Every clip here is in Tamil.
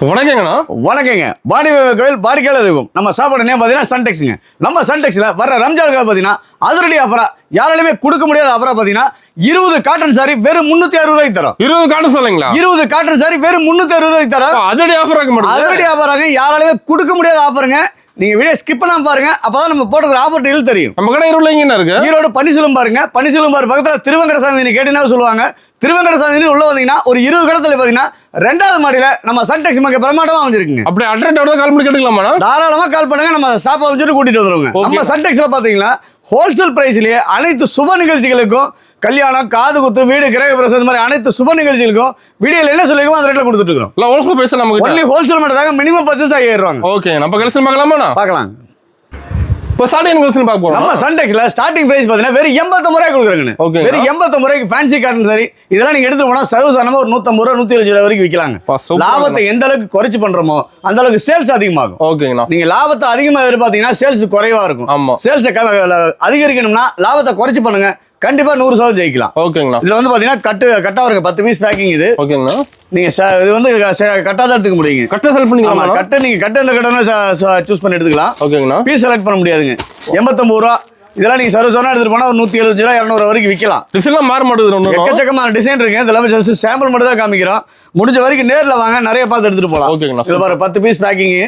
வணக்கங்கண்ணா. வணக்கங்க. பாடி கோயில் வாடிக்கையாளர் இருக்கும். நம்ம சாப்பாடு நேம் பார்த்தீங்கன்னா சன்டெக்ஸுங்க. நம்ம சன்டெக்ஸில் வர ரம்ஜானுக்காக பார்த்தீங்கன்னா அதிரடி ஆஃபரா யாராலுமே கொடுக்க முடியாத ஆஃபரா பார்த்தீங்கன்னா 20 காட்டன் சாரி வெறும் 360 ரூபாய்க்கு தரோம். 20 காட்டன் சொல்லுங்களா? 20 காட்டன் சாரி வெறும் 360 ரூபாய்க்கு தரோம். அதிரடி ஆஃபர் ஆக மாட்டேங்குது. அதிரடி ஆஃபராக யாராலுமே கொடுக்க முடியாத ஆஃபருங்க. நீங்க வீடியோ ஸ்கிப் பண்ணாம பாருங்க, அப்பதான் நம்ம போட்டுக்கிற ஆஃபர் டீல் தெரியும். நம்ம கடை ஈரோடுல இருக்கு. ஈரோடு பனிசூலம் பாருங்க. பனிசூலம் பாரு பக்கத்துல திருவங்கட சாமி கேட்டீங்கன்னா சொல்லுவாங்க. திருவங்கட சாமி உள்ள வந்தீங்கன்னா ஒரு 20 கடத்துல பாத்தீங்கன்னா 2வது மாடியில நம்ம சன்டெக்ஸ் மிக பிரமாண்டமா அமைஞ்சிருக்குங்க. அப்படி அட்ரேட்டோட கால் பண்ணி கேட்டுக்கலாமா? தாராளமா கால் பண்ணுங்க. நம்ம ஸ்டாப் அமைச்சிட்டு கூட்டிட்டு வந்துருவோங்க. நம்ம சன்டெக்ஸ்ல பாத்தீங்கன்னா ஹோல்சேல் பிரைஸ்லயே அனைத்து சுப நிகழ்ச்சிகளுக்கும், கல்யாணம், காது குத்து, வீடு, கிரக பிரசவம் இந்த மாதிரி அனைத்து சுப நிகழ்ச்சிகளுக்கும் வீடியோல என்ன சொல்லிருக்கோம் அந்த ரேட்ல கொடுத்துட்டு இருக்கோம். இல்ல ஹோல்சேல் பிரைஸ் நமக்கு ஒன்லி ஹோல்சேல் மட்டும் தாங்க. மினிமம் பர்ச்சேஸ் 5000 ரூபாங்க. ஓகே, நம்ம கலெக்ஷன் பார்க்கலாமா? பார்க்கலாம். இப்போ ஸ்டார்டிங் கலெக்ஷன் பார்க்க போறோம். நம்ம சன்டெக்ஸ்ல ஸ்டார்டிங் பிரைஸ் பாத்தீங்கன்னா வெறும் 89 ரூபாய் கொடுக்குறாங்க. ஓகே, வெறும் 89 ரூபாய்க்கு ஃபேன்சி காட்டன் சாரி இதெல்லாம் நீங்க எடுத்து போனா சர்வசாதாரணமா ஒரு 150 ரூபாய் 170 ரூபாய் வரைக்கும் விற்கலாங்க. லாபத்தை எந்த அளவுக்கு குறைச்சு பண்றோமோ அந்த அளவுக்கு சேல்ஸ் அதிகமாகும். ஓகேங்களா. நீங்க லாபத்தை அதிகமா எதிர்பார்த்தீங்கன்னா சேல்ஸ் குறைவா இருக்கும். ஆமா. சேல்ஸ் அதிகரிக்கணும்னா லாபத்தை குறைச்சு பண்ணுங்க. கண்டிப்பா 100% ஜெயிக்கலாம். ஓகேங்களா. இதுல வந்து பாத்தீங்கன்னா கட்டா வருங்க 10 பீஸ் பேக்கிங் இது. ஓகேங்களா. நீங்க இது வந்து கட்டா தான் எடுத்துக்க முடியுங்க. கட்ட செலக்ட் பண்ணிக்கலாமா? கட்ட நீங்க கட்ட எந்த கட்டணும் சூஸ் பண்ணி எடுத்துக்கலாம். ஓகேங்களா. பீஸ் செலக்ட் பண்ண முடியாதுங்க. 89 ரூபா இதெல்லாம் நீங்க சர்வசாதாரணமா எடுத்துட்டு போனா ஒரு 170 ரூபா 200 ரூபா வரைக்கும் விற்கலாம். டிசைன்லாம் மாற மாட்டேங்குது. எக்கச்சக்கமான டிசைன் இருக்கு. இதெல்லாம் ஜஸ்ட் சாம்பிள் மட்டும் தான் காமிக்கிறோம். முடிஞ்ச வரைக்கும் நேர்ல வாங்க, நிறைய பார்த்து எடுத்துட்டு போலாம். ஓகேங்களா. இதுல பாரு 10 பீஸ் பேக்கிங்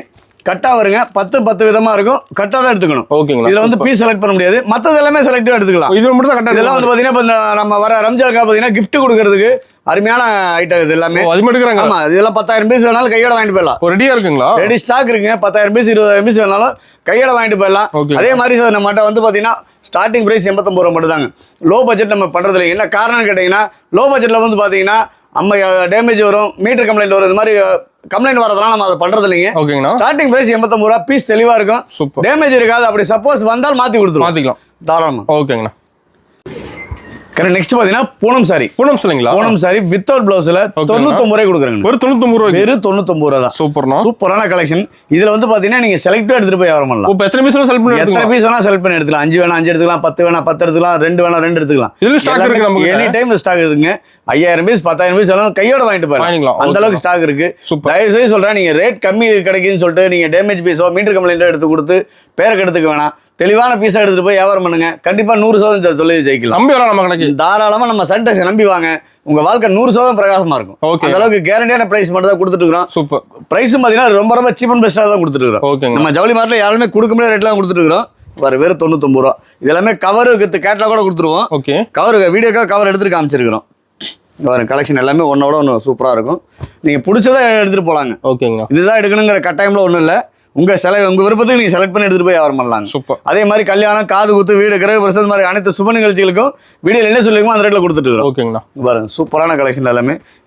கட்டா வருங்க. 10 விதமா இருக்கும். கட்டா தான் எடுத்துக்கணும். ஓகேங்களா. இதுல வந்து பீஸ் செலக்ட் பண்ண முடியாது. மத்தது எல்லாமே செலக்டிவா எடுத்துக்கலாம். இது மட்டும் தான் கட்டா. இதெல்லாம் வந்து பாத்தீங்கன்னா நம்ம வர ரம்ஜானுக்காக பாத்தீங்கன்னா gift கொடுக்கிறதுக்கு அருமையான ஐட்டம் இது எல்லாமே. அது மட்டும் எடுக்கறாங்க. ஆமா, இதெல்லாம் 10000 பீஸ் வேணாலும் கையோட வாங்கிட்டு போயிடலாம். ரெடியா இருக்குங்களா? ரெடி ஸ்டாக் இருக்குங்க. 10000 பீஸ் 20000 பீஸ் வேணாலும் கையோட வாங்கிட்டு போயிடலாம். அதே மாதிரி சார் நம்மகிட்ட வந்து பாத்தீங்கன்னா ஸ்டார்டிங் பிரைஸ் 89 ரூபா மட்டும் தாங்க. லோ பட்ஜெட் நம்ம பண்றது இல்லை. என்ன காரணம் கேட்டீங்கன்னா லோ பட்ஜெட்ல வந்து பாத்தீங்கன்னா நம்ம டேமேஜ் வரும், மீட்டர் கம்ப்ளைண்ட் வரும், இந்த மாதிரி கம்ப்ளைண்ட் வரதுனால நம்ம அதை பண்றது இல்லைங்க. ஓகேங்களா. ஸ்டார்டிங் பிரைஸ் 89 ரூபா. பீஸ் தெளிவா இருக்கும். டேமேஜ் இருக்காது. அப்படி சப்போஸ் வந்தால் மாத்தி கொடுத்துருவோம். மாத்திக்கலாம் தாராளமா. ஓகேங்கண்ணா. நெக்ஸ்ட் பாத்தீங்கன்னா பூனம் சாரி. பூனம் சொல்லுங்களா? பூனம் சாரி வித்தவுட் பிளவுஸ்ல 99 ரூபாய் கொடுக்குறாங்க. ஒரு 99 ரூபாய். வெறும் 99 ரூபாய் தான். சூப்பரான கலெக்ஷன். இதுல வந்து பாத்தீங்கன்னா நீங்க செலக்ட் எடுத்துட்டு போய் வியாபாரம் பண்ணலாம். இப்போ எத்தனை பீஸ் செலக்ட் பண்ணி எத்தனை பீஸ் வேணா செலக்ட் பண்ணி எடுத்துக்கலாம். 5 வேணா 5 எடுத்துக்கலாம், 10 வேணா 10 எடுத்துக்கலாம், 2 வேணா 2 எடுத்துக்கலாம். இதுல ஸ்டாக் இருக்கு நமக்கு. எனி டைம் ஸ்டாக் இருக்குங்க. 5000 பீஸ் 10000 பீஸ் எல்லாம் கையோட வாங்கிட்டு போயிடலாம். அந்த அளவுக்கு ஸ்டாக் இருக்கு. தயவு செய்து சொல்றேன், நீங்க ரேட் கம்மி கிடைக்குன்னு சொல்லிட்டு நீங்க டேமேஜ் பீஸோ மீட்டர் கம்ப்ளைண்ட் எடுத்து கொடுத்து பேருக்கு எடுத்துக்க வேணாம். தெளிவான பீஸா எடுத்துட்டு போய் வியாபாரம் பண்ணுங்க. கண்டிப்பா 100% தொழில் ஜெயிக்கலாம். நம்பி வரலாம் நம்ம கடைக்கு. தாராளமா நம்ம சன்டெக்ஸ் நம்பி வாங்க. உங்க வாழ்க்கை 100% பிரகாசமா இருக்கும். அந்த அளவுக்கு கேரண்டியான பிரைஸ் மட்டும் தான் கொடுத்துட்டு இருக்கோம். சூப்பர். பிரைஸும் பாத்தீங்கன்னா ரொம்ப ரொம்ப சீப் அண்ட் பெஸ்டா தான் கொடுத்துட்டு இருக்கோம். நம்ம ஜவுளி மார்ட்ல யாருமே கொடுக்க முடியாத ரேட்லாம் கொடுத்துட்டு இருக்கோம். வெறும் 99 ரூபா. இது எல்லாமே கவர் கேட்லாக் கூட கொடுத்துருவோம். ஓகே. கவர் வீடியோக்காக கவர் எடுத்துட்டு காமிச்சிருக்கிறோம். கலெக்ஷன் எல்லாமே ஒன்னோட ஒன்று சூப்பரா இருக்கும். நீங்க பிடிச்சதை எடுத்துட்டு போலாங்க. ஓகேங்க. இதுதான் எடுக்கணுங்கிற கட்டாயம்ல ஒண்ணும் இல்லை. உங்க விருப்பத்துக்கு நீங்க செலக்ட் பண்ணி எடுத்துட்டு போய் வியாபாரம் பண்ணலாம். சூப்பர். அதே மாதிரி கல்யாணம், காது குத்து, வீடு, கிரக பிரசவம் மாதிரி அனைத்து சுப நிகழ்ச்சிகளுக்கும் வீடியோல என்ன சொல்லிருக்கோம் அந்த ரேட்ல கொடுத்துட்டு இருக்கோம். ஓகேங்களா. பாருங்க சூப்பரான கலெக்ஷன்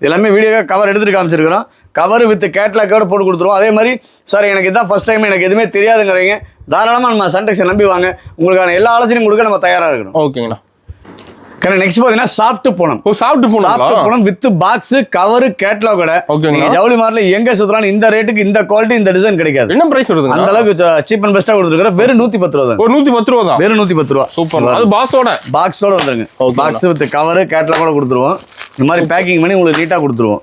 எல்லாமே வீடியோக்காக கவர் எடுத்துட்டு காமிச்சிருக்கிறோம். கவர் வித் கேட்லாக்கோட போட்டு கொடுத்துருவோம். அதே மாதிரி சார் எனக்கு இதான் ஃபர்ஸ்ட் டைம், எனக்கு எதுவுமே தெரியாதுங்கிறீங்க, தாராளமா நம்ம சன்டெக்ஸை நம்பி வாங்க. உங்களுக்கான எல்லா ஆலோசனையும் கொடுக்க நம்ம தயாரா இருக்கிறோம். ஓகேங்களா. நெக்ஸ்ட் பாத்தீங்கன்னா soft Poonam. Soft Poonam with box, cover, catalogue. நீங்க ஜவுளி மார்ட்ல எங்க சுத்தலாம் இந்த ரேட்டுக்கு இந்த குவாலிட்டி இந்த டிசைன் கிடைக்காது. என்ன பிரைஸ் வருது? அந்த அளவுக்கு சீப் அண்ட் பெஸ்டா கொடுத்துருக்கோம். வெறும் 110 ரூபா தான். 110 ரூபா தான். வெறும் 110 ரூபா. சூப்பர். அது பாக்ஸோட வந்துருங்க. பாக்ஸ் வித் கவர், கேட்லாக் கொடுத்துருவோம். இந்த மாதிரி பேக்கிங் பண்ணி உங்களுக்கு நீட்டா கொடுத்துருவோம்.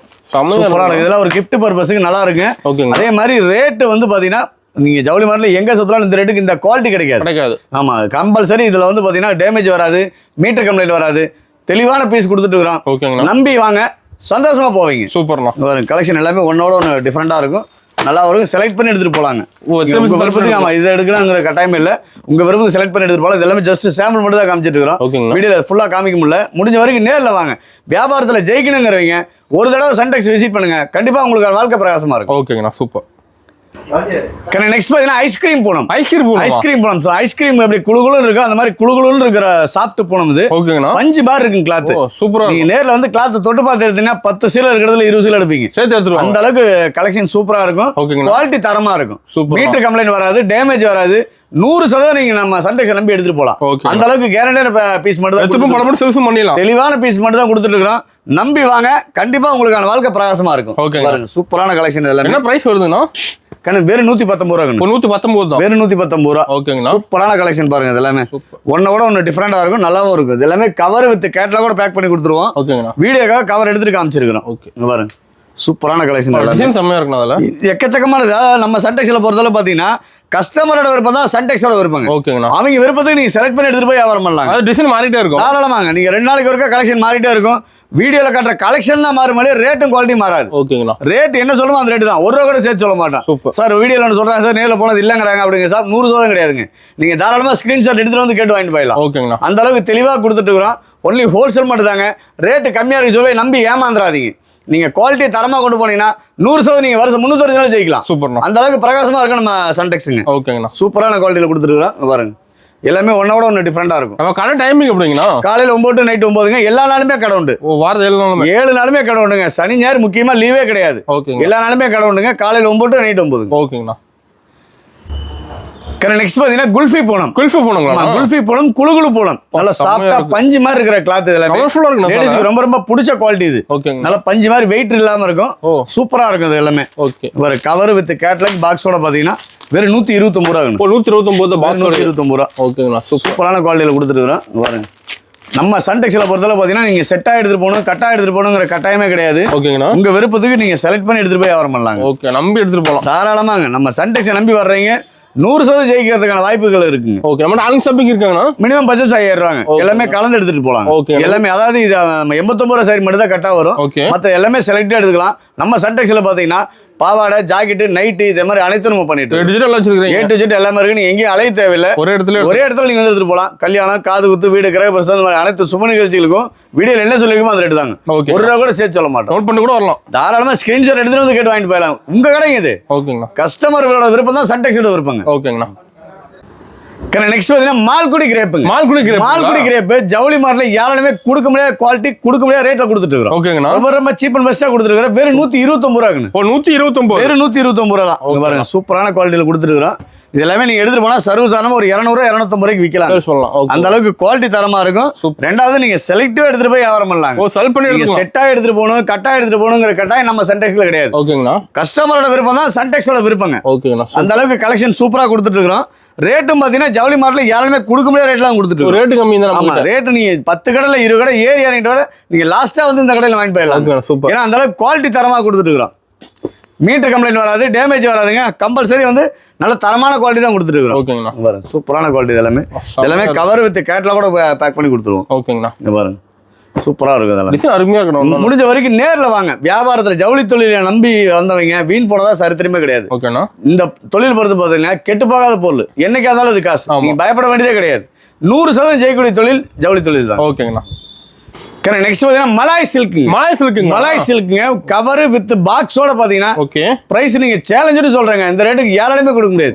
சூப்பரா இருக்கு. இதெல்லாம் ஒரு கிஃப்ட் பர்பஸ்க்கு நல்லா இருக்கு. அதே மாதிரி ரேட் வந்து பாத்தீங்கன்னா நீங்க ஜவுளி மார்ட்ல எங்க சுத்தலாம் இந்த ரேட்டுக்கு இந்த குவாலிட்டி கிடைக்காது. ஆமா, கம்பல்சரி. இதுல வந்து பாத்தீங்கன்னா டேமேஜ் வராது, மீட்டர் கம்ப்ளைண்ட் வராது. தெளிவான பீஸ் கொடுத்துட்டு இருக்கோம். நம்பி வாங்க, சந்தோஷமா போவீங்க. சூப்பர்ண்ணா. கலெக்ஷன் எல்லாமே ஒன்னோட ஒன்று டிஃப்ரெண்டா இருக்கும். நல்லா இருக்கும். செலக்ட் பண்ணி எடுத்துட்டு போலாங்க. உங்க விருப்பத்துக்கு. ஆமா, இதை எடுக்கணுங்கிற கட்டாயம் இல்லை. உங்க விருப்பத்துக்கு செலக்ட் பண்ணி எடுத்துட்டு போலாம். இது எல்லாமே ஜஸ்ட் சாம்பிள் மட்டும் தான் காமிச்சிட்டு இருக்கோம். வீடியோல ஃபுல்லா காமிக்க முடியல. முடிஞ்ச வரைக்கும் நேரில் வாங்க. வியாபாரத்துல ஜெயிக்கணுங்கிறவங்க ஒரு தடவை சன்டெக்ஸ் விசிட் பண்ணுங்க. கண்டிப்பா உங்களுக்கு வாழ்க்கை பிரகாசமா இருக்கும். ஓகேங்கண்ணா. சூப்பர். நெக்ஸ்ட் பாத்தீங்கன்னா ice cream Poonam. Ice cream Poonam. Ice cream எப்படி குளுகுளுன்னு இருக்கு அந்த மாதிரி குளுகுளுன்னு இருக்கிற சாஃப்ட் பூனம் இது. ஓகேங்களா. 5 பார் இருக்கு கிளாத். சூப்பரா. நீங்க நேர்ல வந்து கிளாத் தொட்டு பார்த்து எடுத்தீங்கன்னா 10 சீலை இருக்கிறதுல 20 சீலை எடுப்பீங்க. அந்த அளவுக்கு கலெக்ஷன் சூப்பரா இருக்கும். குவாலிட்டி தரமா இருக்கும். மீட்டர் கம்ப்ளைண்ட் வராது, டேமேஜ் வராது. 100% நீங்க நம்ம சன்டெக்ஸை நம்பி எடுத்துட்டு போலாம். அந்த அளவுக்கு கேரண்டியான பீஸ் மட்டும் தான். தெளிவான பீஸ் மட்டும் தான் கொடுத்துட்டு இருக்கோம். நம்பி வாங்க. கண்டிப்பா உங்களுக்கான வாழ்க்கை பிரகாசமா இருக்கும். சூப்பரான கலெக்ஷன் எல்லாமே. என்ன பிரைஸ் வருதுன்னா வெறும் 119 ரூபா. 119 தான். வெறும் 119 ரூபா. ஓகேங்களா. சூப்பரான கலெக்ஷன் பாருங்க. எல்லாமே ஒன்னோட ஒன்னு டிஃபரெண்டா இருக்கும். நல்லாவும் இருக்கும். எல்லாமே கவர் வித் கேட்லாக் கூட பேக் பண்ணி கொடுத்துருவோம். ஓகேங்களா. வீடியோக்காக கவர் எடுத்துட்டு காமிச்சிருக்கிறோம். ஓகே பாருங்க. சூப்பரான கலெக்ஷன் டிசைன் செம்மையா இருக்கும் அதுல. எக்கச்சக்கமானது. நம்ம சன்டெக்ஸ்ல பொறுத்தவரை பாத்தீங்கன்னா கஸ்டமரோட விருப்பம் தான் சன்டெக்ஸோட விருப்பங்க. ஓகேங்கண்ணா. அவங்க விருப்பத்துக்கு நீங்க செலக்ட் பண்ணி எடுத்துட்டு போய் வியாபாரம் பண்ணலாம். அது டிசைன் மாறிட்டே இருக்கும். தாராளமாங்க. நீங்க 2 நாளைக்கு ஒருக்கா கலெக்ஷன் மாறிட்டே இருக்கும். வீடியோல காட்டுற கலெக்ஷன் தான் மாறுமாலே ரேட்டும் குவாலிட்டி மாறாது. ஓகேங்கண்ணா. ரேட் என்ன சொல்லுமோ அந்த ரேட் தான். ஒரு ரூபா கூட சேர்த்து சொல்ல மாட்டேன். சூப்பர் சார் வீடியோல ஒன்று சொல்றாங்க சார், நேரில் போனது இல்லங்கிறாங்க அப்படிங்க சார். 100% கிடையாதுங்க. நீங்க தாராளமா ஸ்கிரீன்ஷாட் எடுத்துட்டு வந்து கேட்டு வாங்கிட்டு போயிடலாம். ஓகேங்கண்ணா. அந்த அளவுக்கு தெளிவா கொடுத்துட்டு இருக்கிறோம். ஒன்லி ஹோல்சேல் மட்டும் தாங்க. ரேட்டு கம்மியா இருக்கு சொல்லி நம்பி ஏமாந்துடாதீங்க. நீங்க குவாலிட்டி தரமா கொண்டு போனீங்கன்னா 100% நீங்க வருஷம் 360 நாள் ஜெயிக்கலாம். சூப்பர்ண்ணா. அந்த அளவுக்கு பிரகாசமா இருக்கும் நம்ம சன்டெக்ஸுங்க. ஓகேங்கண்ணா. சூப்பரான குவாலிட்டியில கொடுத்துருக்கோம் பாருங்க. எல்லாமே ஒன்னோட ஒன்று டிஃப்ரெண்டா இருக்கும். நம்ம கடை டைமிங் எப்படிங்கண்ணா? காலையில 9 to நைட் 9ங்க. எல்லா நாளுமே கடை உண்டு. வாரத்தில் 7 நாளுமே? 7 நாளுமே கடை உண்டுங்க. சனி ஞாயிறு முக்கியமா லீவே கிடையாது. ஓகேங்க. எல்லா நாளுமே கடை உண்டுங்க. காலையில 9 to நைட் 9. ஓகேங்கண்ணா. நெக்ஸ்ட் பாத்தீங்கன்னா குல்ஃபி பூனம். குல்ஃபி பூனங்களா? குல்ஃபி பூனம், குளுகுளு பூனம். நல்ல சாஃப்டா பஞ்சு மாதிரி இருக்கிற கிளாத். இதெல்லாம் கலர்ஃபுல்லா இருக்கு. லேடிஸ்க்கு ரொம்ப ரொம்ப பிடிச்ச குவாலிட்டி இது. ஓகேங்க. நல்ல பஞ்சு மாதிரி வெயிட் இல்லாம இருக்கும். சூப்பரா இருக்கும் இது எல்லாமே. ஓகே. ஒரு கவர் வித் கேட்லாக் பாக்ஸோட பாத்தீங்கன்னா வெறும் 129 ரூபா. 129 பாக்ஸ் 129 ரூபா. ஓகேங்களா. சூப்பரான குவாலிட்டியில கொடுத்துருக்கோம் பாருங்க. நம்ம சன்டெக்ஸ்ல பொறுத்தவரை பாத்தீங்கன்னா நீங்க செட்டா எடுத்துட்டு போகணும், கட்டா எடுத்துட்டு போகணுங்கிற கட்டாயமே கிடையாது. ஓகேங்கண்ணா. உங்க விருப்பத்துக்கு நீங்க செலக்ட் பண்ணி எடுத்துட்டு போய் வியாபாரம் பண்ணலாம். ஓகே. நம்பி எடுத்துட்டு போகலாம் தாராளமாங்க. நம்ம சன்டெக்ஸை நம்பி வர்றீங்க, 100% ஜெயிக்கிறதுக்கான வாய்ப்புகள் இருக்குங்க. ஓகே. நம்ம ஆன்லைன் ஷாப்பிங் இருக்காங்கண்ணா. மினிமம் பட்ஜெட் 5000 ரூபாங்க. எல்லாமே கலந்து எடுத்துட்டு போலாம். ஓகே. எல்லாமே அதாவது இது 89 ரூபா சைடு மட்டும் தான் கட்டா வரும். ஓகே. மற்ற எல்லாமே செலக்டா எடுத்துக்கலாம். நம்ம சன்டெக்ஸ்ல பாத்தீங்கன்னா பாவாடை, ஜாக்கெட், நைட்டு இது மாதிரி அனைத்தும் நம்ம பண்ணிட்டு டிஜிட்டல் வச்சிருக்கீங்க. A to Z எல்லாமே இருக்கு. நீங்க எங்கேயும் அலைய தேவையில்லை. ஒரே இடத்துல நீங்க வந்து எடுத்துட்டு போலாம். கல்யாணம், காது குத்து, வீடு, கிரக பிரசவம் மாதிரி அனைத்து சுப நிகழ்ச்சிகளுக்கும் வீடியோல என்ன சொல்லிருக்கோமோ அந்த ரேட் தாங்க. ஒரு ரூபா கூட சேர்த்து சொல்ல மாட்டோம். நோட் பண்ணி கூட வரலாம். தாராளமா ஸ்கிரீன்ஷாட் எடுத்துட்டு வந்து கேட்டு வாங்கிட்டு போயிடலாம். உங்க கடைங்க இது. ஓகேங்கண்ணா. கஸ்டமர்களோட விருப்பம் தான் சன்டெக்ஸோட விருப்பங்க. ஓகேங்கண்ணா. நெக்ஸ்ட் பாத்தீங்கன்னா மால்குடி கிரேப்புங்க. மால்குடி கிரேப் ஜவுளி மார்ட்ல யாராலுமே கொடுக்க முடியாத குவாலிட்டி, கொடுக்க முடியாத ரேட்ல கொடுத்துட்டு இருக்கோம். ஓகேங்கண்ணா. ரொம்ப ரொம்ப சீப் அண்ட் பெஸ்டா கொடுத்துட்டு இருக்கோம். வெறும் 129 ரூபாங்க. 129. வெறும் 129 ரூபா தான். பாருங்க சூப்பரான குவாலிட்டியில கொடுத்துட்டு இருக்கோம். இது எல்லாமே நீங்க எடுத்துட்டு போனா சர்வசாதாரணமா ஒரு 200 250 ரூபாய்க்கு விற்கலாம். அந்த அளவுக்கு குவாலிட்டி தரமா இருக்கும். ரெண்டாவது நீங்க செலக்டிவா எடுத்துட்டு போய் வியாபாரம் பண்ணலாம். செட்டா எடுத்துட்டு போகணும், கட்டா எடுத்துட்டு போகணுங்கிற கட்டாயம் நம்ம சன்டெக்ஸ்ல கிடையாது. ஓகேங்களா. கஸ்டமரோட விருப்பம் தான் சன்டெக்ஸோட விருப்பங்க. ஓகேங்களா. அந்த அளவுக்கு கலெக்ஷன் சூப்பரா கொடுத்துட்டு இருக்கோம். ரேட்டும் பாத்தீங்கன்னா ஜவுளி மார்ட்ல யாருமே கொடுக்க முடியாத ரேட்லாம் கொடுத்துட்டு இருக்கோம். ரேட் கம்மி தான். ஆமா, ரேட் நீங்க 10 கடையில 20 கடை ஏறி இறங்கிட்டு நீங்க லாஸ்டா வந்து இந்த கடையில வாங்கிட்டு போயிடலாம். ஏன்னா அந்த அளவுக்கு குவாலிட்டி தரமா கொடுத்துட்டு இருக்கோம். மீட்டர் கம்ப்ளைண்ட் வராது, டேமேஜ் வராதுங்க. கம்பல்சரி வந்து நல்ல தரமான குவாலிட்டி தான் கொடுத்துட்டு இருக்கோம். ஓகேங்களா. பாருங்க சூப்பரான குவாலிட்டி. எல்லாமே கவர் வித் கேட்லாக் கூட பேக் பண்ணி கொடுத்துருவோம். ஓகேங்களா. இங்க பாருங்க சூப்பரா இருக்கு. அதெல்லாம் டிசைன் அருமையா இருக்கணும். முடிஞ்ச வரைக்கும் நேர்ல வாங்க. வியாபாரத்துல ஜவுளி தொழிலை நம்பி வந்தவங்க வீண் போனதா சரித்திரமே கிடையாது. ஓகேண்ணா. இந்த தொழில் பொறுத்து பாத்தீங்கன்னா கெட்டு போகாத பொருள் என்னைக்கா இருந்தாலும் இது காசு. நீங்க பயப்பட வேண்டியதே கிடையாது. 100% ஜெயிக்கக்கூடிய தொழில் ஜவுளி தொழில் தான். ஓகேங்கண்ணா. நெக்ஸ்ட் பாத்தீங்கன்னா மலாய் சில்க்குங்க. கவர் வித் பாக்ஸோட பாத்தீங்கன்னா ஓகே. பிரைஸ் நீங்க சேலஞ்சுன்னு சொல்றேங்க. இந்த ரேட்டுக்கு யாராலுமே கொடுக்க முடியாது.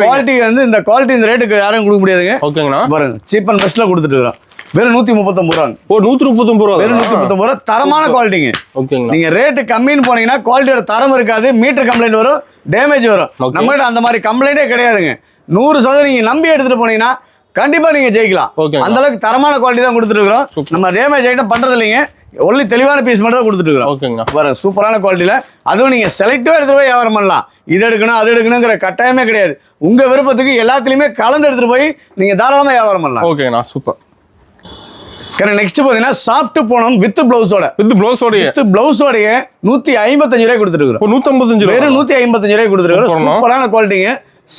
குவாலிட்டி வந்து இந்த குவாலிட்டி இந்த ரேட்டுக்கு யாரும் கொடுக்க முடியாதுங்க. ஓகேங்கண்ணா. பாருங்க சீப் அண்ட் பெஸ்ட்ல கொடுத்துட்டு இருக்கோம். வெறும் 139 ரூபாங்க. 139 ரூபா. வெறும் 139 ரூபா. தரமான குவாலிட்டிங்க. ஓகேங்களா. நீங்க ரேட்டு கம்மின்னு போனீங்கன்னா குவாலிட்டியோட தரம் இருக்காது. மீட்டர் கம்ப்ளைண்ட் வரும், டேமேஜ் வரும். நம்மகிட்ட அந்த மாதிரி கம்ப்ளைண்டே கிடையாதுங்க. 100% நீங்க நம்பி எடுத்துட்டு போனீங்கன்னா கண்டிப்பா நீங்க ஜெயிக்கலாம். அந்த அளவுக்கு தரமான குவாலிட்டி தான் கொடுத்துட்டு இருக்கோம். நம்ம டேமேஜ் ஐட்டம் பண்றது இல்லைங்க. ஒன்லி தெளிவான பீஸ் மட்டும் தான் கொடுத்துட்டு இருக்கோம். பாருங்க சூப்பரான குவாலிட்டியில. அதுவும் நீங்க செலக்டிவா எடுத்துட்டு போய் வியாபாரம் பண்ணலாம். இது எடுக்கணும் அது எடுக்கணுங்கிற கட்டாயமே கிடையாது. உங்க விருப்பத்துக்கு எல்லாத்துலயுமே கலந்து எடுத்துட்டு போய் நீங்க தாராளமா வியாபாரம் பண்ணலாம். ஓகேண்ணா. சூப்பர். நெக்ஸ்ட் பாத்தீங்கன்னா சாஃப்ட் பூனம் வித் பிளவுஸோட 155 ரூபாய் கொடுத்துட்டு இருக்கோம். 155 வெறும் 155 ரூபாய் கொடுத்துட்டு இருக்கோம். சூப்பரான குவாலிட்டிங்க.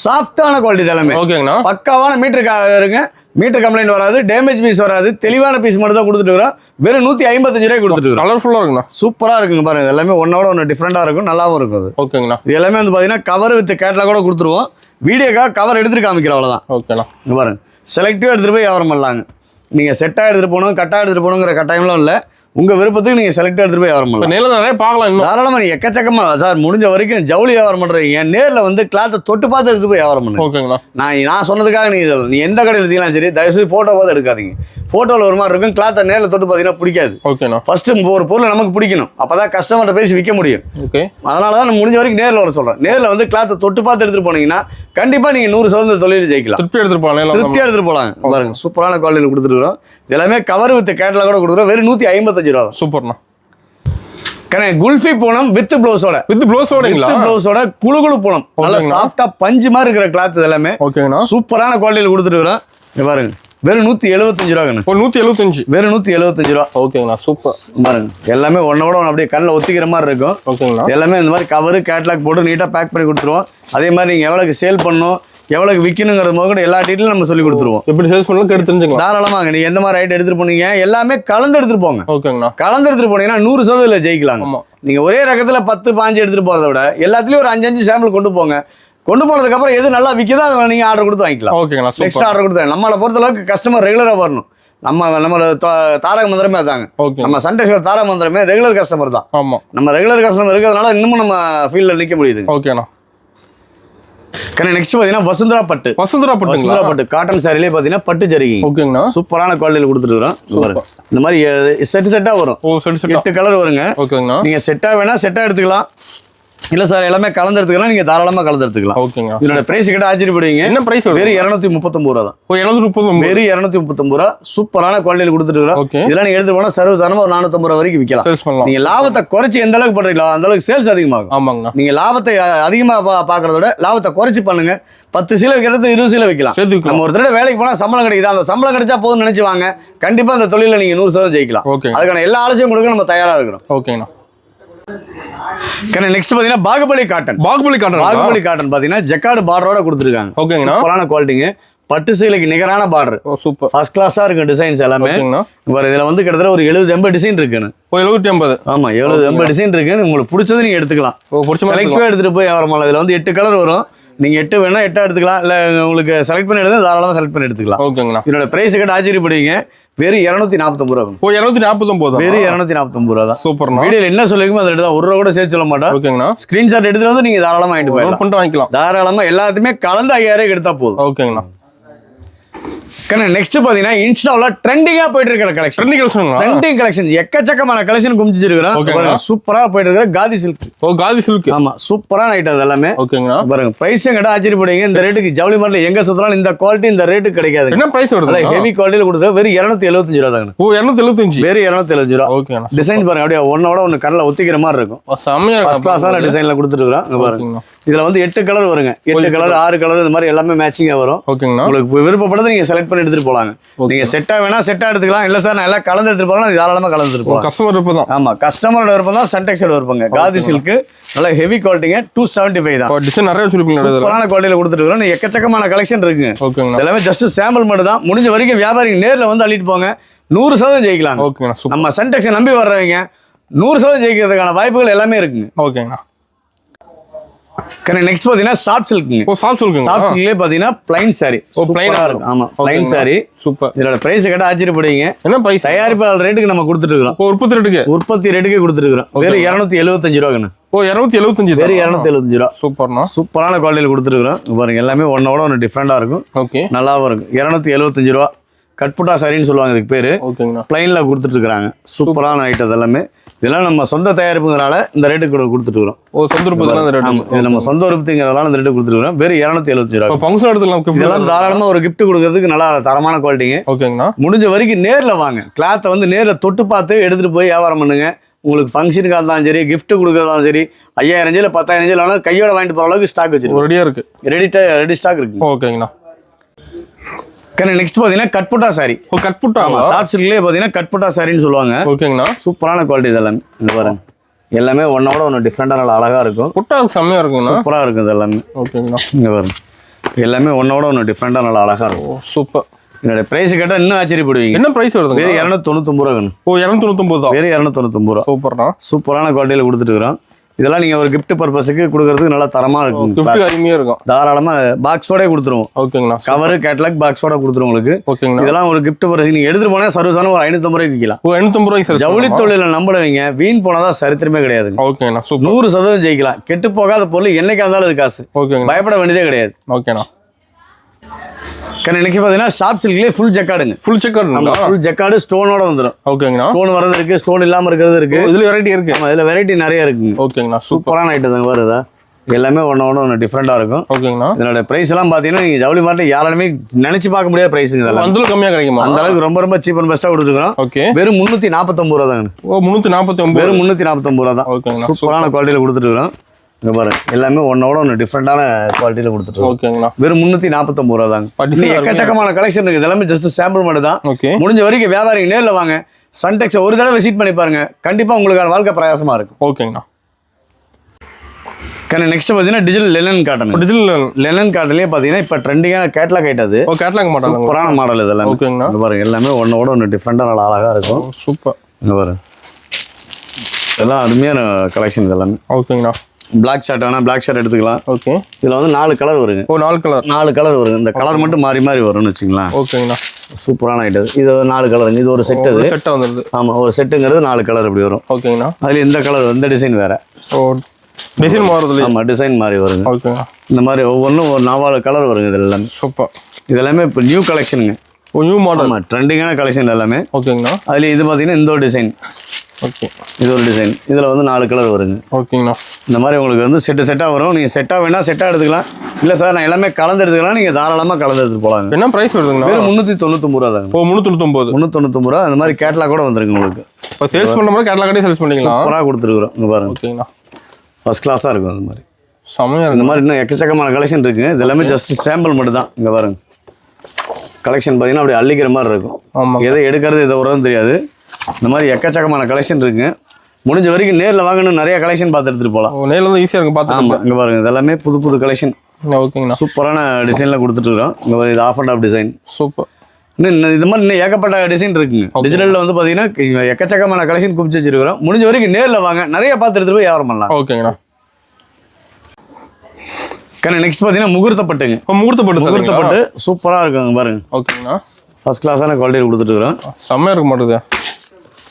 சாஃப்டான குவாலிட்டி எல்லாமே. ஓகேங்கண்ணா. பக்காவான மீட்டர் இருங்க. மீட்டர் கம்ப்ளைண்ட் வராது, டேமேஜ் பீஸ் வராது. தெளிவான பீஸ் மட்டும் தான் கொடுத்துட்டு இருக்கோம். வெறும் 155 ரூபாய் கொடுத்துட்டு இருக்கோம். கலர்ஃபுல்லா இருக்குண்ணா. சூப்பரா இருக்குங்க. பாருங்க எல்லாமே ஒன்னோட ஒன்று டிஃப்ரெண்டா இருக்கும். நல்லாவும் இருக்கும் அது. ஓகேங்கண்ணா. இது எல்லாமே வந்து பாத்தீங்கன்னா கவர் வித் கேட்லாக் கூட கொடுத்துருவோம். வீடியோக்காக கவர் எடுத்துட்டு காமிக்கிறோம் அவ்வளவுதான். ஓகேண்ணா. இங்க பாருங்க செலக்டிவா எடுத்துட்டு போய் வியாபாரம் பண்ணலாங்க. நீங்க செட்டா எடுத்துட்டு போகணும், கட்டா எடுத்துட்டு போகணுங்கிற கட்டாயம்லாம் இல்லை. உங்க விருப்பத்துக்கு நீங்க செலக்ட் எடுத்துட்டு போய் வியாபாரம் பண்ணலாம். நேர்ல நிறைய பார்க்கலாம். தாராளமா நீங்க எக்கச்சக்கமா சார் முடிஞ்ச வரைக்கும் ஜவுளி வியாபாரம் பண்றீங்க. நேர்ல வந்து கிளாத்தை தொட்டு பார்த்து எடுத்து போய் வியாபாரம் பண்ணுங்க. ஓகேங்களா. நான் சொன்னதுக்காக நீ எந்த கடையில் எடுத்தீங்களாம் சரி, தயவுசெய்து போட்டோ பார்த்து எடுக்காதீங்க. போட்டோல ஒரு மாதிரி இருக்கும், கிளாத்தை நேரில் தொட்டு பார்த்தீங்கன்னா பிடிக்காது. ஓகேண்ணா. ஃபர்ஸ்ட் ஒரு பொருளை நமக்கு பிடிக்கணும், அப்பதான் கஸ்டமர்கிட்ட பேசி விற்க முடியும். ஓகே. அதனாலதான் நான் முடிஞ்ச வரைக்கும் நேரில் வர சொல்றேன். நேரில் வந்து கிளாத்தை தொட்டு பார்த்து எடுத்துட்டு போனீங்கன்னா கண்டிப்பா நீங்க 100% தொழில் ஜெயிக்கலாம். திருப்தி எடுத்துட்டு போலாம். பாருங்க சூப்பரான குவாலிட்டியில் கொடுத்துருக்கோம். எல்லாமே கவர் வித் கேட்லாக் கூட கொடுக்குறோம். வெறும் 155 ரூபா. சூப்பர்ண்ணா. குல்ஃபி பூனம் வித் பிளவுஸோட குளுகுளு பூனம். நல்ல சாஃப்டா பஞ்சு மாதிரி இருக்கிற கிளாத் எல்லாமே. ஓகேங்கண்ணா. சூப்பரான குவாலிட்டியில் கொடுத்துட்டு இருக்கோம். பாருங்க வெறும் 175 ரூபாங்கண்ணா. 175 வெறும் 175 ரூபா. ஓகேங்கண்ணா சூப்பர். பாருங்க எல்லாமே ஒன்னோட ஒன்று அப்படியே கண்ணில் ஒத்திக்கிற மாதிரி இருக்கும். ஓகேங்கண்ணா. எல்லாமே இந்த மாதிரி கவரு கேட்லாக் போட்டு நீட்டாக பேக் பண்ணி கொடுத்துருவோம். அதே மாதிரி நீங்கள் எவ்வளோக்கு சேல் பண்ணணும் எவ்வளோக்கு விற்கணுங்கிறது போக எல்லா டீட்டெயிலும் நம்ம சொல்லி கொடுத்துருவோம். எப்படி சேல்ஸ் பண்ணலாம் எடுத்து தெரிஞ்சுக்கலாம். தாராளமாக நீங்கள் எந்த மாதிரி ஐட்டம் எடுத்துட்டு போனீங்க எல்லாமே கலந்து எடுத்துட்டு போங்க. ஓகேங்கண்ணா. கலந்து எடுத்துட்டு போனீங்கன்னா 100% ஜெயிக்கலாம். நீங்க ஒரே ரகத்துல 10-15 எடுத்துட்டு போறதை விட எல்லாத்துலயும் ஒரு 5-5 சாம்பிள் கொண்டு போங்க. கொண்டு போனதுக்கு அப்புறம் எது நல்லா விற்கிதோ அதை நீங்க ஆர்டர் கொடுத்து வாங்கிக்கலாம். ஓகேங்களா. எக்ஸ்ட்ரா ஆர்டர் கொடுத்து நம்மளை பொறுத்த அளவுக்கு கஸ்டமர் ரெகுலரா வரணும். நம்ம தாரக மந்திரமே அதாங்க. நம்ம சன்டெக்ஸ்ல தாரக மந்திரமே ரெகுலர் கஸ்டமர் தான். ஆமா. நம்ம ரெகுலர் கஸ்டமர் இருக்கிறதுனால இன்னமும் நம்ம ஃபீல்ட்ல நிக்க முடியுது. ஓகேண்ணா. நெக்ஸ்ட் பாத்தீங்கன்னா வசுந்தரா பட்டு. வசுந்தரா பட்டு காட்டன் சாரிலே பாத்தீங்கன்னா பட்டு ஜரிகை. ஓகேங்கண்ணா. சூப்பரான குவாலிட்டியில கொடுத்துருக்கோம். இந்த மாதிரி செட்டா வரும். 8 கலர் வருங்க. ஓகேங்கண்ணா. நீங்க செட்டா வேணா செட்டா எடுத்துக்கலாம். இல்ல சார் எல்லாமே கலந்து எடுத்துக்கலாம். நீங்க தாராளமா கலந்து எடுத்துக்கலாம். ஓகேங்க. இதோட பிரைஸ் கிட்ட ஆச்சரியப்படுவீங்க. என்ன பிரைஸ்? வெறும் 239 ரூபா தான். 239. வெறும் 239 ரூபா. சூப்பரான குவாலிட்டியில கொடுத்துட்டு இருக்கோம். இதெல்லாம் நீங்க எடுத்து போனா சர்வசாதாரணமா ஒரு 450 ரூபா வரைக்கும் விற்கலாம். நீங்க லாபத்தை குறைச்சு எந்த அளவுக்கு பண்றீங்களோ அந்த அளவுக்கு சேல்ஸ் அதிகமாகும். ஆமாங்க. நீங்க லாபத்தை அதிகமா பாக்குறத விட லாபத்தை குறைச்சு பண்ணுங்க. 10 சீலை வைக்கிறது 20 சீலை வைக்கலாம். நம்ம ஒரு தடவை வேலைக்கு போனா சம்பளம் கிடைக்குது. அந்த சம்பளம் கிடைச்சா போதும் நினைச்சு வாங்க. கண்டிப்பா அந்த தொழில நீங்க 100% ஜெயிக்கலாம். அதுக்கான எல்லா ஆலோசனையும் கொடுக்க நம்ம தயாரா இருக்கிறோம். ஓகேண்ணா. நெக்ஸ்ட் பாத்தீங்கன்னா பாகுபலி காட்டன். பாகுபலி காட்டன் பாத்தீங்கன்னா ஜக்கார்டு பார்டரோட கொடுத்துருக்காங்க. ஓகேங்கண்ணா. சூப்பரான குவாலிட்டிங்க. பட்டு சீலைக்கு நிகரான பார்டர். சூப்பர் ஃபர்ஸ்ட் கிளாஸா இருக்கு டிசைன்ஸ் எல்லாமே. இதுல வந்து கிட்டத்தட்ட ஒரு 70-80 டிசைன் இருக்குன்னு. 70-80. ஆமா 70-80 டிசைன் இருக்குன்னு. உங்களுக்கு பிடிச்சது நீங்க எடுத்துக்கலாம். செலக்ட் எடுத்துட்டு போய் வியாபாரம். இதுல வந்து 8 கலர் வரும். நீங்க 8 வேணா 8 எடுத்துக்கலாம். இல்ல உங்களுக்கு செலக்ட் பண்ணி எடுத்து தாராளமா செலக்ட் பண்ணி எடுத்துக்கலாம். ஓகேங்களா. இதோட பிரைஸ் கிட்ட ஆச்சரியப்படுவீங்க. வெறும் 249 ரூபா. 249. வெறும் 249 ரூபா தான். சூப்பர். வீடியோல என்ன சொல்லுங்க அதை எடுத்தா 1 ரூபா கூட சேர்த்து சொல்ல மாட்டோம். ஓகேங்கண்ணா. ஸ்கிரீன்ஷாட் எடுத்துட்டு வந்து நீங்க தாராளமா வாங்கிட்டு போயிடலாம். வாங்கிக்கலாம். தாராளமா எல்லாத்தையுமே கலந்து 5000 எடுத்தா போதும். ஓகேங்கண்ணா. நெக்ஸ்ட் பாத்தீங்கன்னா இன்ஸ்டால ட்ரெண்டிங்கா போயிட்டு இருக்கிற கலெக்ஷன். ட்ரெண்டிங் கலெக்ஷன் எக்கச்சக்கமான கலெக்ஷன் குமிச்சிருக்கிறோம். சூப்பரா போயிட்டு இருக்கிற காதி சில்க். காதி சில்க். ஆமா சூப்பரான ஐட்டம் எல்லாமே. ஓகேங்களா. பாருங்க பிரைஸ் கிட்ட ஆச்சரியப்படுவீங்க. இந்த ரேட்டுக்கு ஜவுளி மார்ட்ல எங்க சுத்தலாம் இந்த குவாலிட்டி இந்த ரேட்டுக்கு கிடைக்காது. என்ன பிரைஸ் வருது? ஹெவி குவாலிட்டில கொடுத்தா வெறும் 275 ரூபா தாங்க. 275. வெறும் 275 ரூபா. ஓகேண்ணா. டிசைன் பாருங்க அப்படியே ஒன்னோட ஒன்னு கண்ணுல ஒத்திக்கிற மாதிரி இருக்கும். ஃபர்ஸ்ட் கிளாஸான டிசைன்ல கொடுத்துட்டு இருக்கோம். பாருங்க இதுல வந்து 8 கலர் வருங்க. 8 கலர் 6 கலர் இந்த மாதிரி எல்லாமே மேட்சிங்கா வரும். ஓகேங்களா. உங்களுக்கு விருப்பப்பட்டதை நீங்க செலக்ட் பண்ணி எடுத்துட்டு போலாங்க. நீங்க செட்டா வேணா செட்டா எடுத்துக்கலாம். இல்ல சார் நான் எல்லாம் கலந்து எடுத்துட்டு போறேன் தாராளமா கலந்து எடுத்துட்டு போலாம். கஸ்டமர் விருப்பம் தான். ஆமா கஸ்டமரோட விருப்பம் தான். சன்டெக்ஸோட விருப்பங்க. காதி சில்க் நல்ல ஹெவி குவாலிட்டிங்க. 275 தான். டிசைன் நிறைய சொல்லிருப்பீங்க. சூப்பரான குவாலிட்டில கொடுத்துட்டு இருக்கோம். எக்கச்சக்கமான கலெக்ஷன் இருக்குங்க. ஓகேங்க. எல்லாமே ஜஸ்ட் சாம்பிள் மட்டும் தான். முடிஞ்ச வரைக்கும் வியாபாரிங்க நேர்ல வந்து அள்ளிட்டு போங்க. 100% ஜெயிக்கலாம். ஓகேண்ணா. நம்ம சன்டெக்ஸை நம்பி வர்றவங்க 100% ஜெயிக்கிறதுக்கான வாய்ப்புகள் எல்லாமே இருக்குங்க. ஓகேங்கண்ணா. நெக்ஸ்ட் பாத்தீங்கன்னா சாஃப்ட் சில்க்ங்க. சாஃப்ட் சில்க்லயே பாத்தீங்கன்னா பிளைன் சாரி. பிளைனா இருக்கும். ஆமா பிளைன் சாரி. சூப்பர். இதோட பிரைஸ் கேட்டா ஆச்சரியப்படுவீங்க. என்ன பிரைஸ்? தயாரிப்பாளர் ரேட்டுக்கு நம்ம கொடுத்துட்டு இருக்கோம். உற்பத்தி ரேட்டுக்கு கொடுத்துட்டு இருக்கோம். வெறும் 275 ரூபாங்கண்ணா. 275. வெறும் 275 ரூபா. சூப்பர்ண்ணா. சூப்பரான குவாலிட்டியில கொடுத்துட்டு இருக்கோம். பாருங்க எல்லாமே ஒன்னோட ஒன்று டிஃப்ரெண்டா இருக்கும். ஓகே நல்லாவும் இருக்கும். 275 ரூபா. கட்புட்டா சாரின்னு சொல்லுவாங்க இதுக்கு பேரு. பிளைன்ல கொடுத்துட்டு இருக்காங்க. சூப்பரான ஐட்டம் எல்லாமே. இதெல்லாம் நம்ம சொந்த தயாரிப்புங்கிறனால இந்த ரேட்டுக்கு கொடுத்துட்டு இருக்கோம். நம்ம சொந்த உற்பத்திங்கிறதால இந்த ரேட்டு கொடுத்துருக்கோம். வெறும் 275 ரூபா. இதெல்லாம் தாராளமா ஒரு கிஃப்ட் கொடுக்கறதுக்கு நல்லா தரமான குவாலிட்டிங்க. ஓகேங்கண்ணா. முடிஞ்ச வரைக்கும் நேர்ல வாங்க. கிளாத்தை வந்து நேர்ல தொட்டு பார்த்து எடுத்துட்டு போய் வியாபாரம் பண்ணுங்க. உங்களுக்கு ஃபங்க்ஷனுக்காக இருந்தாலும் சரி கிஃப்ட் கொடுக்கறதாலும் சரி 5000 10,000 கையோட வாங்கிட்டு போற அளவுக்கு ஸ்டாக் வச்சிருக்கோம். ரெடியா இருக்கு. ரெடி ஸ்டாக் இருக்கு. ஓகேங்கண்ணா. நெக்ஸ்ட் பாத்தீங்கன்னா கட்புட்டா சாரி. கட்புட்டா சாஃப்ட் சில்க்லயே பாத்தீங்கன்னா கட்புட்டா சாரின்னு சொல்லுவாங்க. ஓகேங்கண்ணா. சூப்பரான குவாலிட்டி இதெல்லாம். இந்த பாருங்க எல்லாமே ஒன்னோட ஒன்று டிஃப்ரெண்டா நல்லா அழகா இருக்கும். புட்டா செம்மையா இருக்கும். சூப்பரா இருக்கும் இது எல்லாமே. ஓகேங்கண்ணா. இங்க பாருங்க எல்லாமே ஒன்னோட ஒன்று டிஃப்ரெண்டா நல்லா அழகா இருக்கும். சூப்பர். என்னோட பிரைஸ் கேட்டா இன்னும் ஆச்சரியப்படுவீங்க. என்ன பிரைஸ் வருது? வெறும் 299 ரூபா. 299 தான். வெறும் 299 ரூபா. சூப்பர்ண்ணா. சூப்பரான குவாலிட்டியில கொடுத்துட்டு இருக்கோம். இதெல்லாம் நீங்க ஒரு கிஃப்ட் பர்பஸ்க்கு கொடுக்கறதுக்கு நல்லா தரமா இருக்கும். கிஃப்ட் அருமையா இருக்கும். தாராளமா பாக்ஸோட கொடுத்துருவோம். ஓகேங்களா. கவர் கேட்டலாக் பாக்ஸோட கொடுத்துருவோம் உங்களுக்கு. ஓகேங்களா. இதெல்லாம் ஒரு கிஃப்ட் பர்பஸ் நீங்க எடுத்துட்டு போனா சர்வசான ஒரு 550 ரூபாய்க்கு விற்கலாம். 550 ரூபாய்க்கு. ஜவுளி தொழில நம்புறவங்க வீண் போனாதான் சரித்திரமே கிடையாது. ஓகேண்ணா. 100% ஜெயிக்கலாம். கெட்டு போகாத பொருள் என்னைக்கா இருந்தாலும் அது காசு. ஓகே பயப்பட வேண்டியதே கிடையாது. ஓகேண்ணா. நெக்ஸ்ட் பாத்தீங்கன்னா சாஃப்ட் சில்க்லயே ஃபுல் ஜக்கார்டுங்க. ஃபுல் ஜக்கார்டு ஸ்டோனோட வந்துடும். ஓகேங்கண்ணா. ஸ்டோன் வரது இருக்கு, ஸ்டோன் இல்லாம இருக்கிறது இருக்கு. இதுல வெரைட்டி இருக்கு. ஆமா இதுல வெரைட்டி நிறைய இருக்குங்க. ஓகேங்கண்ணா. சூப்பரான ஐட்டம் தான் வருதா. எல்லாமே ஒன்னு டிஃப்ரெண்டா இருக்கும். ஓகேங்கண்ணா. இதோட பிரைஸ் எல்லாம் பாத்தீங்கன்னா நீங்க ஜவுளி மார்ட்ல யாராலுமே நினைச்சு பார்க்க முடியாத பிரைஸ்ங்க. இதெல்லாம் அந்த கம்மியா கிடைக்குமா? அந்த அளவுக்கு ரொம்ப சீப் அண்ட் பெஸ்டா கொடுத்துருக்கோம். ஓகே வெறும் 349 ரூபா தாங்க. 349. வெறும் 349 ரூபா தான். சூப்பரான குவாலிட்டியில கொடுத்துட்டு இருக்கோம். இங்க பாருங்க எல்லாமே ஒன்னோட ஒன்று டிஃப்ரெண்டான குவாலிட்டியில கொடுத்துட்டு ஓகேங்கண்ணா. வெறும் 349 ரூபா தாங்க. இன்னும் எக்கச்சக்கமான கலெக்ஷன் இருக்கு. இதெல்லாமே ஜஸ்ட் சாம்பிள் மட்டும் தான். ஓகே. முடிஞ்ச வரைக்கும் வியாபாரிங்க நேர்ல வாங்க. சன்டெக்ஸ் ஒரு தடவை விசிட் பண்ணி பாருங்க. கண்டிப்பா உங்களுக்கான வாழ்க்கை பிரயாசமா இருக்கும். ஓகேங்கண்ணா. நெக்ஸ்ட் பாத்தீங்கன்னா digital linen cotton. Digital linen காட்டன்லயே பாத்தீங்கன்னா இப்ப ட்ரெண்டிங்கான கேட்லாக் ஐட்டது. Oh catalogue model. புராண மாடல் இதெல்லாம். ஓகேங்கண்ணா. இங்க பாருங்க எல்லாமே ஒன்னோட ஒன்று டிஃப்ரெண்டா நல்லா அழகா இருக்கும். சூப்பர். இங்க பாருங்க இதெல்லாம் அருமையான கலெக்ஷன் இதெல்லாமே. ஓகேங்கண்ணா. பிளாக் ஷர்ட் வேணா பிளாக் ஷர்ட் எடுத்துக்கலாம். ஓகே. இதுல வந்து 4 கலர் வருங்க. ஓ 4 கலர். 4 கலர் வருங்க. இந்த கலர் மட்டும் மாறி மாறி வரும்னு வச்சுங்களேன். ஓகேங்கண்ணா. சூப்பரான ஐட்டம். இது 4 கலர். இது ஒரு செட். அது செட்டா வந்துருது. ஆமா ஒரு செட்டுங்கிறது 4 கலர் அப்படி வரும். ஓகேங்கண்ணா. அதுல இந்த கலர் இந்த டிசைன் வேற. ஓ டிசைன் மாறுதுல. ஆமா டிசைன் மாறி வருங்க. ஓகேங்கண்ணா. இந்த மாதிரி ஒவ்வொன்றும் ஒரு 4 கலர் வருங்க. இது எல்லாமே சூப்பர். இதெல்லாமே இப்போ நியூ கலெக்ஷனுங்க. ஓ நியூ மாடல். ஆமா ட்ரெண்டிங்கான கலெக்ஷன் எல்லாமே. ஓகேங்கண்ணா. அதுல இது பாத்தீங்கன்னா இந்த ஒரு டிசைன். ஓகே. இது ஒரு டிசைன். இதுல வந்து 4 கலர் வருங்க. ஓகேங்கண்ணா. இந்த மாதிரி உங்களுக்கு வந்து செட்டா வரும். நீங்க செட்டா வேணா செட்டா எடுத்துக்கலாம். இல்ல சார் நான் எல்லாமே கலந்து எடுத்துக்கலாம். நீங்க தாராளமா கலந்து எடுத்துட்டு போலாங்க. என்ன பிரைஸ் வருதுங்கண்ணா? வெறும் 399 ரூபா தாங்க. ஓ 399. 399 ரூபா. அந்த மாதிரி கேட்லாக் கூட வந்துருங்க உங்களுக்கு. இப்போ சேல்ஸ் பண்ணும்போது கேட்லாக் சேல்ஸ் பண்ணிக்கலாம். சூப்பரா கொடுத்துருக்குறோம். இங்க பாருங்க. ஓகேங்கண்ணா. ஃபர்ஸ்ட் கிளாஸா இருக்கும். அந்த மாதிரி செமையா இந்த மாதிரி இன்னும் எக்கச்சக்கமான கலெக்ஷன் இருக்குங்க. இது எல்லாமே ஜஸ்ட் சாம்பிள் மட்டும் தான். இங்க பாருங்க கலெக்ஷன் பார்த்தீங்கன்னா அப்படியே அள்ளிக்கிற மாதிரி இருக்கும். ஆமாம். எதை எடுக்கிறது எதை விடுறதுன்னு தெரியாது. இந்த மாதிரி எக்கச்சக்கமான கலெக்ஷன் இருக்குங்க. முடிஞ்ச வரைக்கும் நேரில் வாங்கணும். நிறைய கலெக்ஷன் பார்த்து எடுத்துட்டு போகலாம். நேரில் வந்து ஈஸியாக இருக்கும் பார்த்து. ஆமாம் இங்கே பாருங்க இதெல்லாமே புது கலெக்ஷன். ஓகேங்கண்ணா. சூப்பரான டிசைனில் கொடுத்துட்டு இருக்கிறோம். இங்கே பாருங்க இது off and off design. Super. இன்னும் இது மாதிரி இன்னும் ஏகப்பட்ட டிசைன் இருக்குங்க. டிஜிட்டலில் வந்து பார்த்தீங்கன்னா எக்கச்சக்கமான கலெக்ஷன் குவிச்சு வச்சிருக்கிறோம். முடிஞ்ச வரைக்கும் நேரில் வாங்க. நிறைய பார்த்து எடுத்துட்டு போய் வியாபாரம் பண்ணலாம். ஓகேங்கண்ணா. நெக்ஸ்ட் பார்த்தீங்கன்னா முகூர்த்தப்பட்டுங்க. முகூர்த்தப்பட்டு சூப்பராக இருக்குங்க பாருங்க. ஓகேங்கண்ணா. ஃபர்ஸ்ட் கிளாஸான குவாலிட்டி கொடுத்துட்டு இருக்கிறோம். செம்மையா இருக்க மாட்டேங்குது.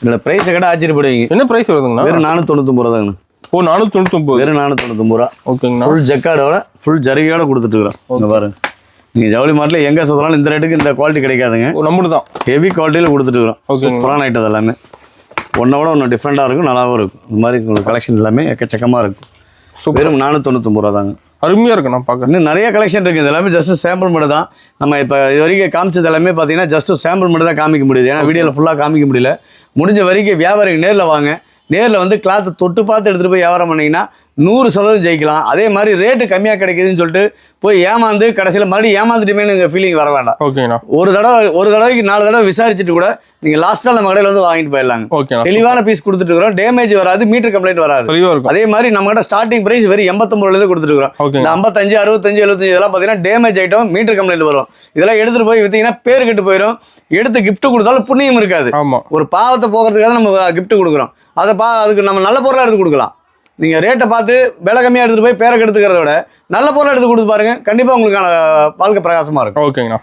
இதோட பிரைஸ் கடை ஆச்சரியப்படுவீங்க. என்ன பிரைஸ் வருதுங்கண்ணா? வெறும் 499 ரூபா தாங்கண்ணா. ஓ 499. வெறும் 499 ரூபா. ஓகேங்கண்ணா. ஃபுல் ஜக்கார்டோட ஃபுல் ஜரிகையோட கொடுத்துட்டு இருக்கிறோம். இங்க பாருங்க நீங்க ஜவுளி மார்ட்ல எங்க சுத்தனாலும் இந்த ரேட்டுக்கு இந்த குவாலிட்டி கிடைக்காதுங்க. நம்மளுக்கு தான் ஹெவி குவாலிட்டியில கொடுத்துட்டு இருக்கிறோம். சூப்பரான ஐட்டம் எல்லாமே ஒன்னோட ஒன்று டிஃப்ரெண்டாக இருக்கும். நல்லாவும் இருக்கும். இந்த மாதிரி உங்களுக்கு கலெக்ஷன் எல்லாமே எக்கச்சக்கமாக இருக்கும். வெறும் 499 ரூபா தாங்க. அருமையா இருக்கு. நான் பார்க்க இன்னும் நிறைய கலெக்ஷன் இருக்கு. இது எல்லாமே ஜஸ்ட் சாம்பிள் மட்டும் தான். நம்ம இப்போ இது வரைக்கும் காமிச்சது எல்லாமே பார்த்தீங்கன்னா ஜஸ்ட் சாம்பிள் மட்டும் தான் காமிக்க முடியுது. ஏன்னா வீடியோவில் ஃபுல்லாக காமிக்க முடியல. முடிஞ்ச வரைக்கும் வியாபாரிகள் நேரில் வாங்க. நேரில் வந்து கிளாத்தை தொட்டு பார்த்து எடுத்துகிட்டு போய் வியாபாரம் பண்ணிங்கன்னா 100% ஜெயிக்கலாம். அதே மாதிரி ரேட்டு கம்மியாக கிடைக்குதுன்னு சொல்லிட்டு போய் ஏமாந்து கடைசியில் மறுபடியும் ஏமாந்துட்டுமேனு ஃபீலிங் வர வேண்டாம். ஓகேண்ணா. ஒரு தடவைக்கு 4 தடவை விசாரிச்சுட்டு கூட நீங்கள் லாஸ்ட்டாக நம்ம கடையில் வந்து வாங்கிட்டு போயிடலாங்க. ஓகே. தெளிவான பீஸ் கொடுத்துட்டு இருக்கிறோம். டேமேஜ் வராது. மீட்டர் கம்ப்ளைண்ட் வராது. அதே மாதிரி நம்ம கிட்ட ஸ்டார்டிங் பிரைஸ் வெறும் 89 ரூபாயிலிருந்து கொடுத்துட்டு இருக்கிறோம். 55, 65, 75 இதெல்லாம் பார்த்தீங்கன்னா டேமேஜ் ஐட்டம் மீட்டர் கம்ப்ளைண்ட் வரும். இதெல்லாம் எடுத்துட்டு போய் வித்தீங்கன்னா பேர் கெட்டு போயிடும். எடுத்து கிஃப்ட் கொடுத்தாலும் புண்ணியம் இருக்காது. ஒரு பாவத்தை போகிறதுக்காக நம்ம கிஃப்ட் கொடுக்குறோம். அதுக்கு நம்ம நல்ல பொருளாக எடுத்து கொடுக்கலாம். நீங்கள் ரேட்டை பார்த்து விலை கம்மியாக எடுத்துகிட்டு போய் பேரை கெடுத்துக்கிறத விட நல்ல பொருளை எடுத்து கொடுத்து பாருங்க. கண்டிப்பாக உங்களுக்கான வாழ்க்கை பிரகாசமாக இருக்கும். ஓகேங்கண்ணா.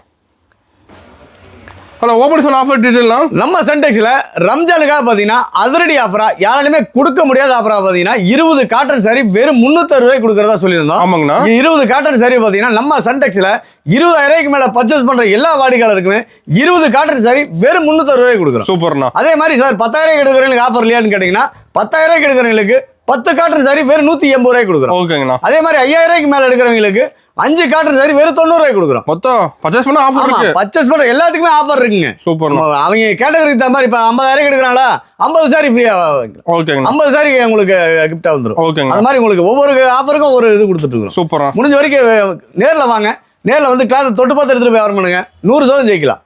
ஹலோ ஓப்பன் சொன்ன ஆஃபர் டீடைல்லாம் நம்ம சன்டெக்ஸில் ரம்ஜானுக்காக பார்த்தீங்கன்னா அதிரடி ஆஃபராக யாராலுமே கொடுக்க முடியாத ஆஃபராக பார்த்தீங்கன்னா 20 காட்டன் சாரி வெறும் 360 ரூபாய் கொடுக்குறதா சொல்லியிருந்தோம். ஆமாங்கண்ணா. 20 காட்டன் சாரி பார்த்தீங்கன்னா நம்ம சன்டெக்ஸில் 20,000 ரூபாய்க்கு மேலே பர்ச்சேஸ் பண்ணுற எல்லா வாடிக்கையாளருக்குமே 20 காட்டன் சாரி வெறும் 360 ரூபாய் கொடுக்குறோம். சூப்பர்ண்ணா. அதே மாதிரி சார் 10,000 எடுக்கிறவங்களுக்கு ஆஃபர் இல்லையான்னு கேட்டிங்கன்னா 10,000 ரூபாய்க்கு எடுக்கிறவங்களுக்கு 10 காட்டன் சாரி வெறும் 180 ரூபாய் கொடுக்குறோம். ஓகேங்கண்ணா. அதே மாதிரி 5,000 ரூபாய்க்கு மேலே எடுக்கிறவங்களுக்கு 5 காட்டன் சாரி வெறும் 90 ரூபாய் கொடுக்குறோம். மொத்தம் பர்ச்சேஸ் பண்ண ஆஃபர் இருக்கு. பர்ச்சேஸ் பண்ண எல்லாத்துக்குமே ஆஃபர் இருக்குங்க. சூப்பர். அவங்க கேட்டகரிக்கு தகுந்த மாதிரி இப்போ 50,000 எடுக்கிறாங்களா 50 சாரி ஃப்ரீயா. ஓகேங்க. 50 சாரி உங்களுக்கு கிஃப்டா வந்துடும். ஓகேங்க. அது மாதிரி உங்களுக்கு ஒவ்வொரு ஆஃபருக்கும் ஒரு இது கொடுத்துட்டு இருக்கோம். சூப்பரா. முடிஞ்ச வரைக்கும் நேரில் வாங்க. நேரில் வந்து கிளாஸ் தொட்டு பார்த்து எடுத்துட்டு போய் வியாபாரம் பண்ணுங்க. 100% ஜெயிக்கலாம்.